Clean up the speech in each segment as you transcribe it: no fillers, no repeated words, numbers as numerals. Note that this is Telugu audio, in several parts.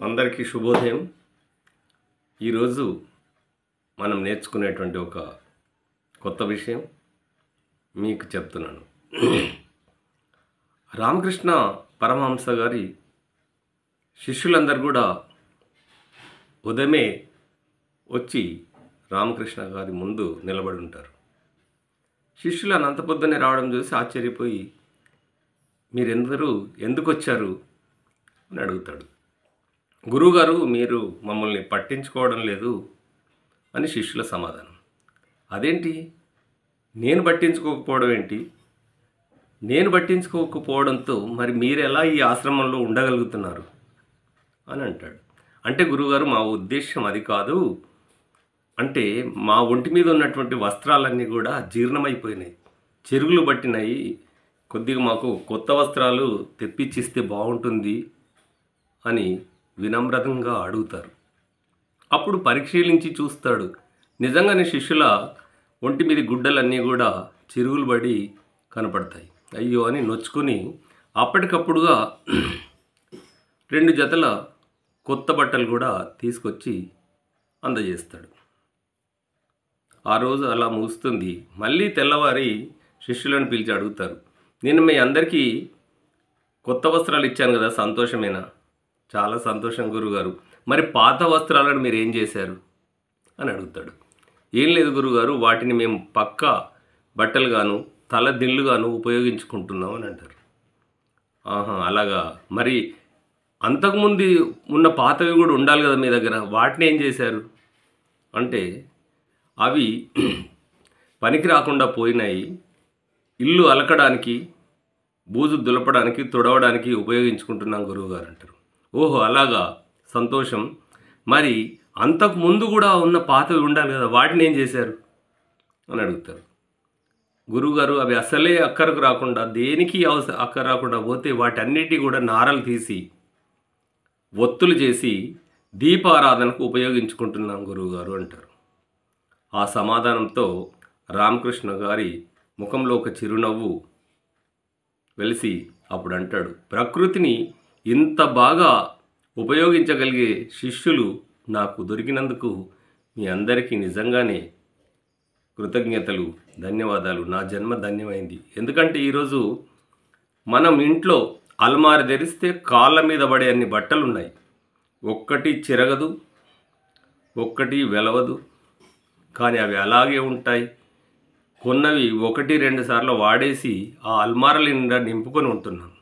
అందరికీ శుభోదయం. ఈరోజు మనం నేర్చుకునేటువంటి ఒక కొత్త విషయం మీకు చెప్తున్నాను. రామకృష్ణ పరమహంస గారి శిష్యులందరూ కూడా ఉదయమే వచ్చి రామకృష్ణ గారి ముందు నిలబడి ఉంటారు. శిష్యులు అంత పొద్దున్నే రావడం చూసి ఆశ్చర్యపోయి, మీరెందరూ ఎందుకు వచ్చారు అని అడుగుతాడు. గురువుగారు, మీరు మమ్మల్ని పట్టించుకోవడం లేదు అని శిష్యుల సమాధానం. అదేంటి, నేను పట్టించుకోకపోవడం ఏంటి? నేను పట్టించుకోకపోవడంతో మరి మీరు ఎలా ఈ ఆశ్రమంలో ఉండగలుగుతున్నారు అని అంటాడు. అంటే గురువుగారు, మా ఉద్దేశం అది కాదు. అంటే మా ఒంటి మీద ఉన్నటువంటి వస్త్రాలన్నీ కూడా జీర్ణమైపోయినాయి, చెరుగులు పట్టినాయి. కొద్దిగా మాకు కొత్త వస్త్రాలు తెప్పించిస్తే బాగుంటుంది అని వినమ్రంగా అడుగుతారు. అప్పుడు పరిశీలించి చూస్తాడు. నిజంగానే శిష్యుల ఒంటి మీద గుడ్డలన్నీ కూడా చిరుగులు పడి కనపడతాయి. అయ్యో అని నొచ్చుకొని అప్పటికప్పుడుగా 2 జతల కొత్త బట్టలు కూడా తీసుకొచ్చి అందజేస్తాడు. ఆ రోజు అలా ముగుస్తుంది. మళ్ళీ తెల్లవారి శిష్యులను పిలిచి అడుగుతారు, నేను మీ అందరికీ కొత్త వస్త్రాలు ఇచ్చాను కదా, సంతోషమేనా? చాలా సంతోషం గురుగారు. మరి పాత వస్త్రాలను మీరు ఏం చేశారు అని అడుగుతాడు. ఏం లేదు గురుగారు, వాటిని మేము పక్కా బట్టలుగాను తల దిండ్లుగాను ఉపయోగించుకుంటున్నాం అని అంటారు. ఆహా, అలాగా. మరి అంతకుముందు ఉన్న పాతవి కూడా ఉండాలి కదా మీ దగ్గర, వాటిని ఏం చేశారు అంటే, అవి పనికి రాకుండా పోయినాయి, ఇల్లు అలకడానికి, బూజు దులపడానికి, తుడవడానికి ఉపయోగించుకుంటున్నాం గురువుగారు అంటారు. ఓహో, అలాగా, సంతోషం. మరి అంతకు ముందు కూడా ఉన్న పాతవి ఉండాలి కదా, వాటిని ఏం చేశారు అని అడుగుతారు. గురువుగారు, అవి అసలే అక్కరకు రాకుండా, దేనికి అక్కర రాకుండా పోతే వాటన్నిటి కూడా నారలు తీసి ఒత్తులు చేసి దీపారాధనకు ఉపయోగించుకుంటున్నాం గురువుగారు అంటారు. ఆ సమాధానంతో రామకృష్ణ గారి ముఖంలో ఒక చిరునవ్వు వెలిసి అప్పుడు అంటాడు, ప్రకృతిని ఇంత బాగా ఉపయోగించగలిగే శిష్యులు నాకు దొరికినందుకు మీ అందరికీ నిజంగానే కృతజ్ఞతలు, ధన్యవాదాలు. నా జన్మ ధన్యమైంది. ఎందుకంటే ఈరోజు మనం ఇంట్లో అల్మారి తెరిస్తే కాళ్ళ మీద పడే అన్ని బట్టలు ఉన్నాయి. ఒక్కటి చిరగదు, ఒక్కటి వెలవదు, కానీ అవి అలాగే ఉంటాయి. కొన్నవి 1-2 సార్లు వాడేసి ఆ అల్మారాల నిండా నింపుకొని ఉంటున్నాం.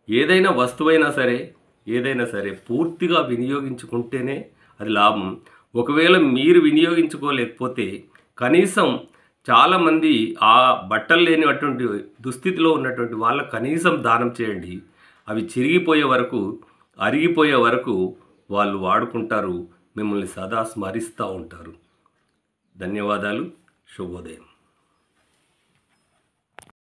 ఏదైనా వస్తువైనా సరే, ఏదైనా సరే పూర్తిగా వినియోగించుకుంటేనే అది లాభం. ఒకవేళ మీరు వినియోగించుకోలేకపోతే కనీసం చాలామంది ఆ బట్టలు లేనిటువంటి దుస్థితిలో ఉన్నటువంటి వాళ్ళకు కనీసం దానం చేయండి. అవి చిరిగిపోయే వరకు, అరిగిపోయే వరకు వాళ్ళు వాడుకుంటారు, మిమ్మల్ని సదా స్మరిస్తూ ఉంటారు. ధన్యవాదాలు. శుభోదయం.